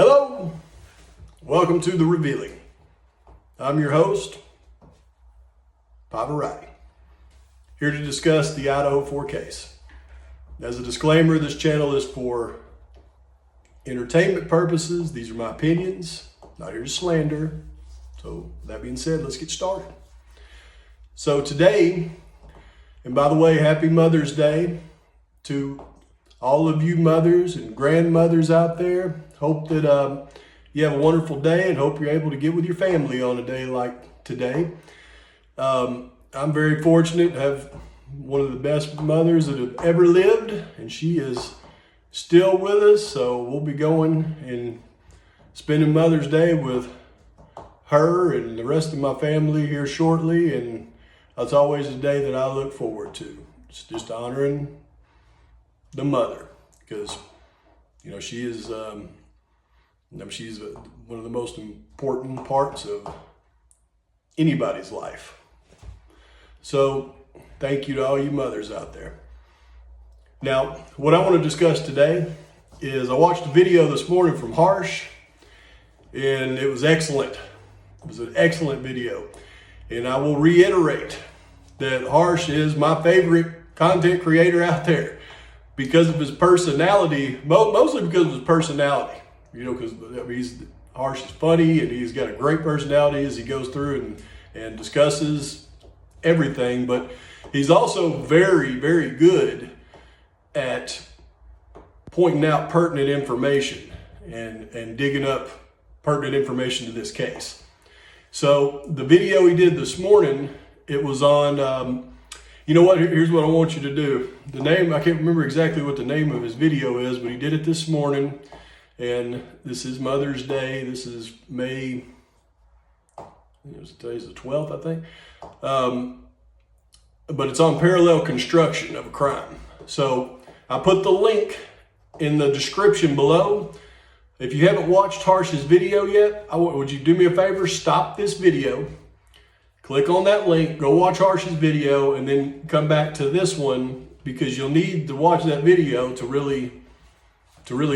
Hello, welcome to The Revealing. I'm your host, Pavarotti, here to discuss the Idaho 4 case. As a disclaimer, this channel is for entertainment purposes. These are my opinions, not here to slander. So that being said, let's get started. So today, and by the way, happy Mother's Day to all of you mothers and grandmothers out there. Hope that you have a wonderful day and hope you're able to get with your family on a day like today. I'm very fortunate to have one of the best mothers that have ever lived, and she is still with us. So we'll be going and spending Mother's Day with her and the rest of my family here shortly. And it's always a day that I look forward to. It's just honoring the mother, because she is she's one of the most important parts of anybody's life. So thank you to all you mothers out there. Now, what I want to discuss today is I watched a video this morning from Harsh, and it was excellent. It was an excellent video. And I will reiterate that Harsh is my favorite content creator out there because of his personality, mostly because of his personality. Because Harsh is funny and he's got a great personality as he goes through and discusses everything. But he's also very, very good at pointing out pertinent information and digging up pertinent information to this case. So the video he did this morning, it was on, here's what I want you to do. The name, I can't remember exactly what the name of his video is, but he did it this morning. And this is Mother's Day. This is May, today's the 12th, I think. But it's on parallel construction of a crime. So I put the link in the description below. If you haven't watched Harsh's video yet, would you do me a favor? Stop this video, click on that link, go watch Harsh's video, and then come back to this one, because you'll need to watch that video to really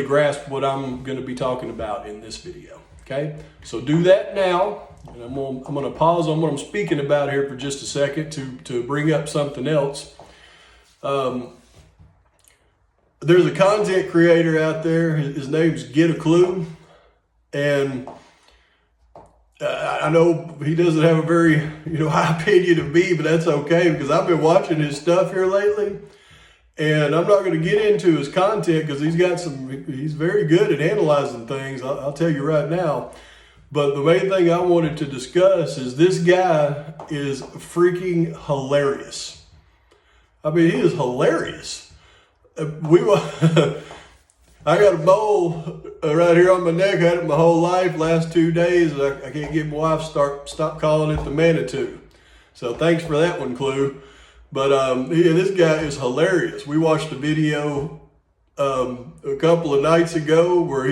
grasp what I'm going to be talking about in this video. Okay, so do that now, and I'm going to pause on what I'm speaking about here for just a second to bring up something else. There's a content creator out there. His name's Get a Clue, and I know he doesn't have a very high opinion of me, but that's okay, because I've been watching his stuff here lately. And I'm not going to get into his content because he's very good at analyzing things. I'll tell you right now. But the main thing I wanted to discuss is this guy is freaking hilarious. I mean, he is hilarious. I got a mole right here on my neck. I had it my whole life, last 2 days. I can't get my wife stop calling it the Manitou. So thanks for that one, Clue. But this guy is hilarious. We watched a video a couple of nights ago where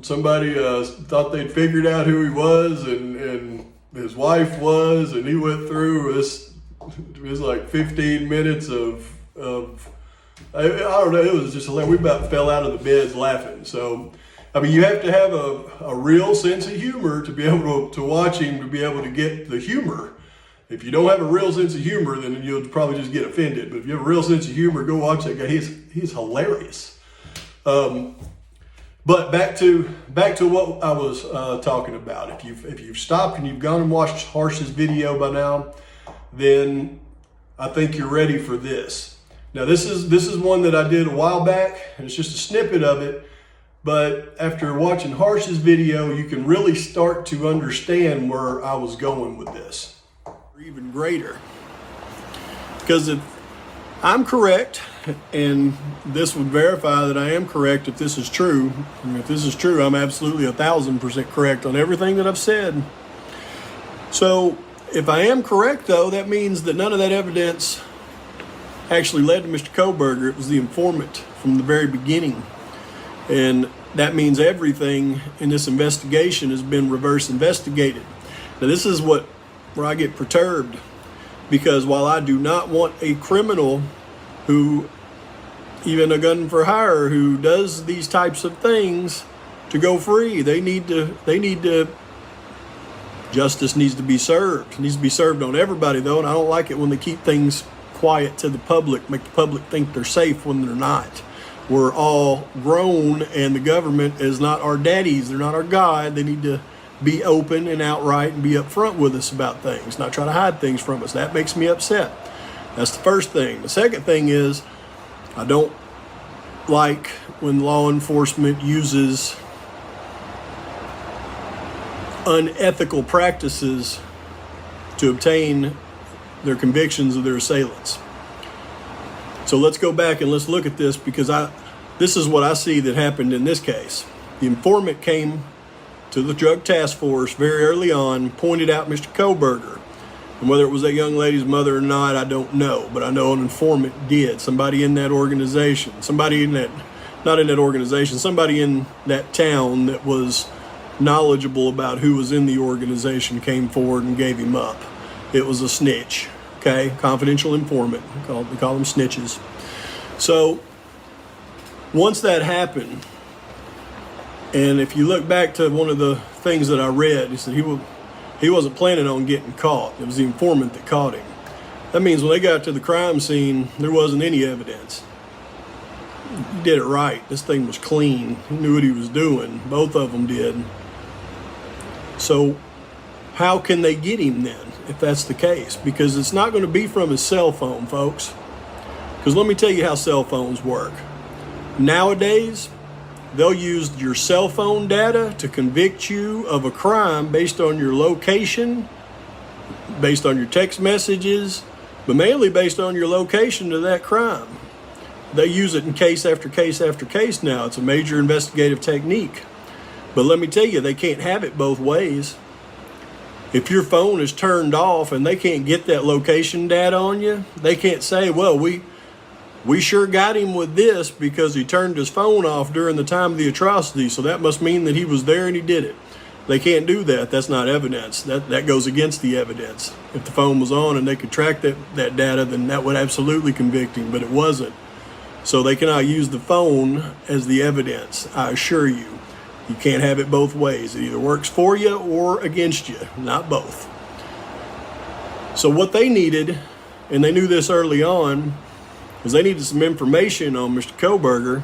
somebody thought they'd figured out who he was and his wife was, and he went through this. It was like 15 minutes of I don't know. It was just hilarious. We about fell out of the beds laughing. So, I mean, you have to have a real sense of humor to be able to watch him, to be able to get the humor. If you don't have a real sense of humor, then you'll probably just get offended. But if you have a real sense of humor, go watch that guy. He's hilarious. But back to what I was talking about. If you've stopped and you've gone and watched Harsh's video by now, then I think you're ready for this. Now this is one that I did a while back, and it's just a snippet of it. But after watching Harsh's video, you can really start to understand where I was going with this. Even greater, because if I'm correct, and this would verify that I am correct if this is true, and if this is true, I'm absolutely 1,000% correct on everything that I've said. So if I am correct, though, that means that none of that evidence actually led to Mr. Kohberger. It was the informant from the very beginning, and that means everything in this investigation has been reverse investigated. Now this is where I get perturbed, because while I do not want a criminal who, even a gun for hire, who does these types of things, to go free. They need to, justice needs to be served. It needs to be served on everybody though, and I don't like it when they keep things quiet to the public, make the public think they're safe when they're not. We're all grown and the government is not our daddies. They're not our God. They need to be open and outright and be upfront with us about things, not try to hide things from us. That makes me upset. That's the first thing. The second thing is, I don't like when law enforcement uses unethical practices to obtain their convictions of their assailants. So let's go back and let's look at this, because this is what I see that happened in this case. The informant came to the drug task force very early on, pointed out Mr. Kohberger. And whether it was that young lady's mother or not, I don't know, but I know an informant did. Somebody in that organization, somebody in that town that was knowledgeable about who was in the organization came forward and gave him up. It was a snitch, okay? Confidential informant. We call them snitches. So once that happened, and if you look back to one of the things that I read, he said he wasn't planning on getting caught. It was the informant that caught him. That means when they got to the crime scene, there wasn't any evidence. He did it right. This thing was clean. He knew what he was doing. Both of them did. So how can they get him then, if that's the case? Because it's not going to be from his cell phone, folks. Because let me tell you how cell phones work. Nowadays, they'll use your cell phone data to convict you of a crime based on your location, based on your text messages, but mainly based on your location to that crime. They use it in case after case after case now. It's a major investigative technique. But let me tell you, they can't have it both ways. If your phone is turned off and they can't get that location data on you, they can't say, well, we sure got him with this because he turned his phone off during the time of the atrocity, so that must mean that he was there and he did it. They can't do that. That's not evidence. That goes against the evidence. If the phone was on and they could track that data, then that would absolutely convict him, but it wasn't. So they cannot use the phone as the evidence, I assure you. You can't have it both ways. It either works for you or against you, not both. So what they needed, and they knew this early on, was they needed some information on Mr. Kohberger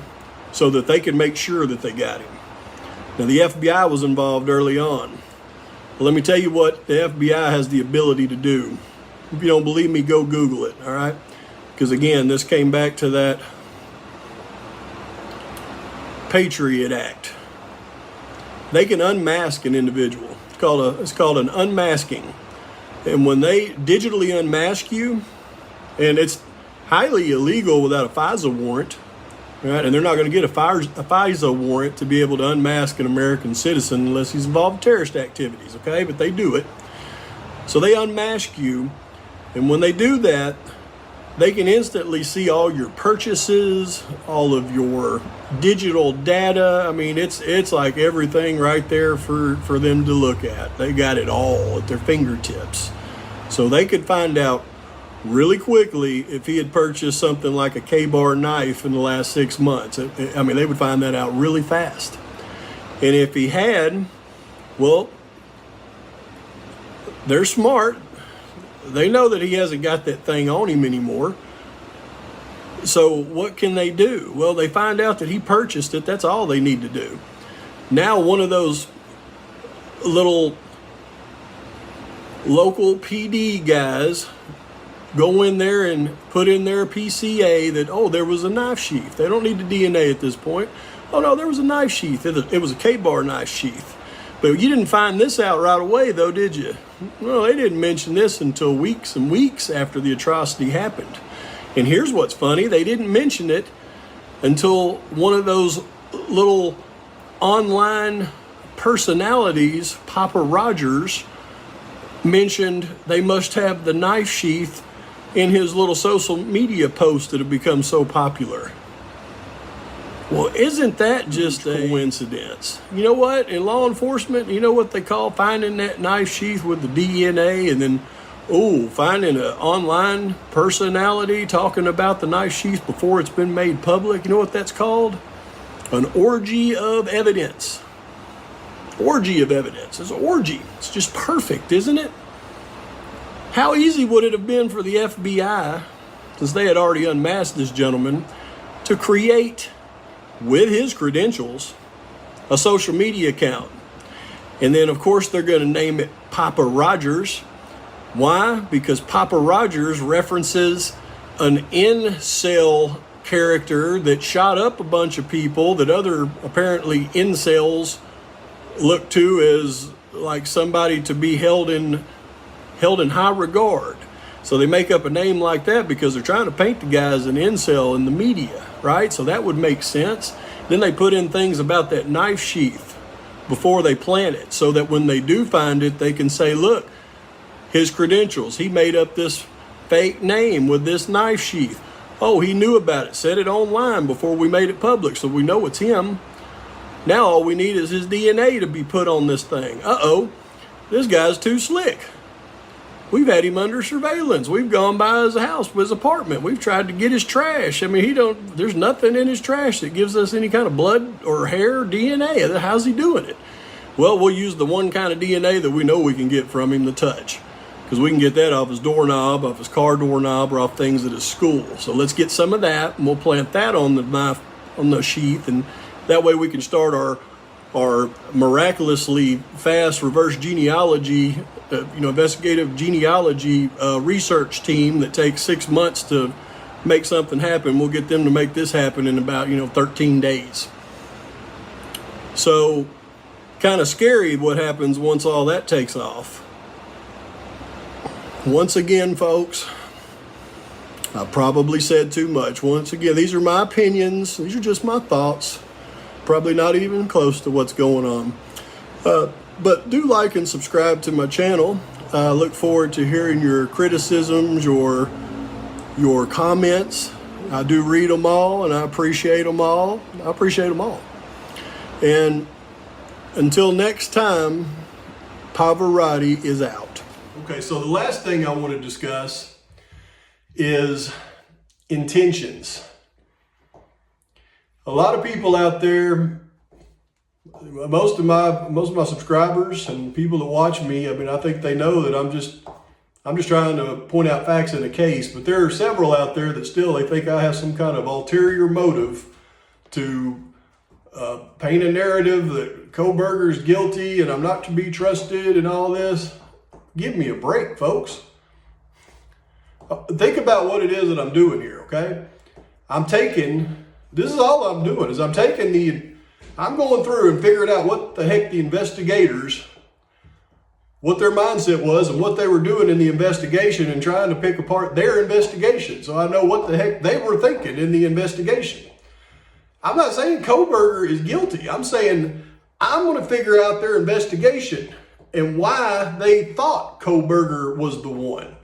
so that they could make sure that they got him. Now, the FBI was involved early on. Well, let me tell you what the FBI has the ability to do. If you don't believe me, go Google it, all right? Because again, this came back to that Patriot Act. They can unmask an individual. It's called an unmasking. And when they digitally unmask you, and it's highly illegal without a FISA warrant, right? And they're not going to get a FISA warrant to be able to unmask an American citizen unless he's involved in terrorist activities, okay? But they do it. So they unmask you, and when they do that, they can instantly see all your purchases, all of your digital data. I mean, it's like everything right there for them to look at. They got it all at their fingertips. So they could find out really quickly if he had purchased something like a K-bar knife in the last 6 months. I mean, they would find that out really fast. And if he had, well, they're smart. They know that he hasn't got that thing on him anymore. So what can they do? Well, they find out that he purchased it. That's all they need to do. Now one of those little local PD guys go in there and put in their PCA that, oh, there was a knife sheath. They don't need the DNA at this point. Oh, no, there was a knife sheath. It was a K-bar knife sheath. But you didn't find this out right away, though, did you? Well, they didn't mention this until weeks and weeks after the atrocity happened. And here's what's funny. They didn't mention it until one of those little online personalities, Papa Rogers, mentioned they must have the knife sheath in his little social media post that have become so popular. Well, isn't that just a coincidence? You know what? In law enforcement, you know what they call finding that knife sheath with the DNA and then, finding an online personality talking about the knife sheath before it's been made public? You know what that's called? An orgy of evidence. Orgy of evidence. It's an orgy. It's just perfect, isn't it? How easy would it have been for the FBI, since they had already unmasked this gentleman, to create, with his credentials, a social media account? And then, of course, they're going to name it Papa Rogers. Why? Because Papa Rogers references an incel character that shot up a bunch of people that other apparently incels look to as like somebody to be held in high regard. So they make up a name like that because they're trying to paint the guy as an incel in the media, right? So that would make sense. Then they put in things about that knife sheath before they plant it, so that when they do find it, they can say, look, his credentials, he made up this fake name with this knife sheath. Oh, he knew about it, said it online before we made it public, so we know it's him. Now all we need is his DNA to be put on this thing. Uh-oh, this guy's too slick. We've had him under surveillance. We've gone by his house, his apartment. We've tried to get his trash. I mean, there's nothing in his trash that gives us any kind of blood or hair DNA. How's he doing it? Well, we'll use the one kind of DNA that we know we can get from him, the touch. Because we can get that off his doorknob, off his car doorknob, or off things at his school. So let's get some of that, and we'll plant that on the knife, on the sheath, and that way we can start our miraculously fast reverse genealogy, investigative genealogy research team that takes 6 months to make something happen. We'll get them to make this happen in about 13 days. So kind of scary what happens once all that takes off. Once again, folks, I probably said too much. Once again, these are my opinions. These are just my thoughts. Probably not even close to what's going on. But do like and subscribe to my channel. I look forward to hearing your criticisms, your comments. I do read them all, and I appreciate them all. And until next time, Pavarotti is out. Okay, so the last thing I want to discuss is intentions. A lot of people out there, most of my subscribers and people that watch me, I think they know that I'm just trying to point out facts in a case, but there are several out there that still, they think I have some kind of ulterior motive to paint a narrative that Kohberger's guilty and I'm not to be trusted and all this. Give me a break, folks. Think about what it is that I'm doing here, okay? This is all I'm doing, is I'm going through and figuring out what the heck the investigators, what their mindset was and what they were doing in the investigation, and trying to pick apart their investigation so I know what the heck they were thinking in the investigation. I'm not saying Kohberger is guilty. I'm saying I'm going to figure out their investigation and why they thought Kohberger was the one.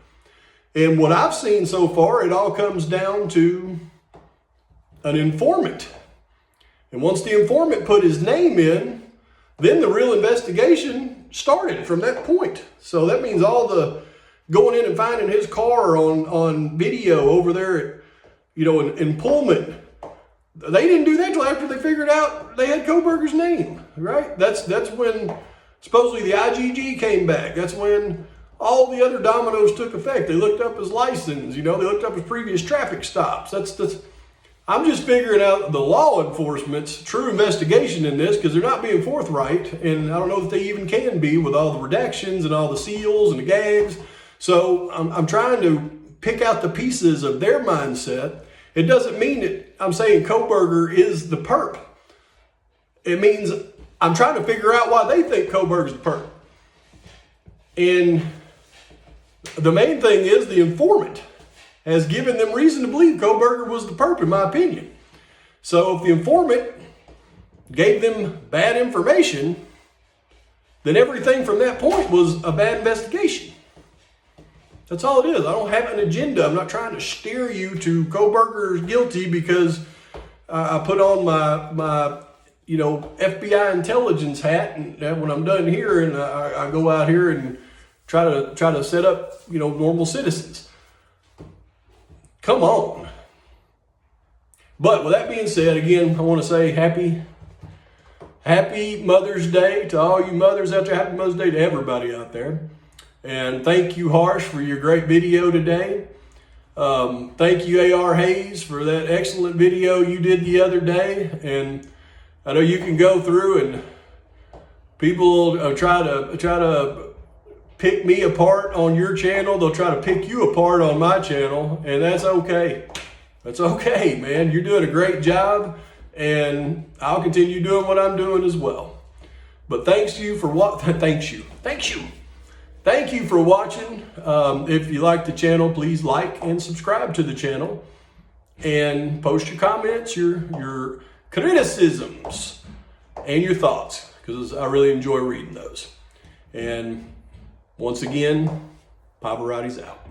And what I've seen so far, it all comes down to an informant. And once the informant put his name in, then the real investigation started from that point. So that means all the going in and finding his car on video over there at, in Pullman, they didn't do that till after they figured out they had Kohberger's name, right? That's when supposedly the IGG came back. That's when all the other dominoes took effect. They looked up his license, they looked up his previous traffic stops. I'm just figuring out the law enforcement's true investigation in this, because they're not being forthright, and I don't know that they even can be with all the redactions and all the seals and the gags. So I'm trying to pick out the pieces of their mindset. It doesn't mean that I'm saying Kohberger is the perp. It means I'm trying to figure out why they think Kohberger's the perp. And the main thing is the informant has given them reason to believe Kohberger was the perp, in my opinion. So if the informant gave them bad information, then everything from that point was a bad investigation. That's all it is. I don't have an agenda. I'm not trying to steer you to Kohberger's guilty because I put on my FBI intelligence hat, and when I'm done here, and I go out here and try to set up normal citizens. Come on. But with that being said, again, I want to say happy happy Mother's Day to all you mothers out there. Happy Mother's Day to everybody out there. And thank you, Harsh, for your great video today. Thank you, A.R. Hayes, for that excellent video you did the other day. And I know you can go through and people try to pick me apart on your channel. They'll try to pick you apart on my channel, and that's okay. That's okay, man. You're doing a great job, and I'll continue doing what I'm doing as well. But thank you for watching. If you like the channel, please like and subscribe to the channel, and post your comments, your criticisms, and your thoughts, because I really enjoy reading those. And once again, Pavarotti's out.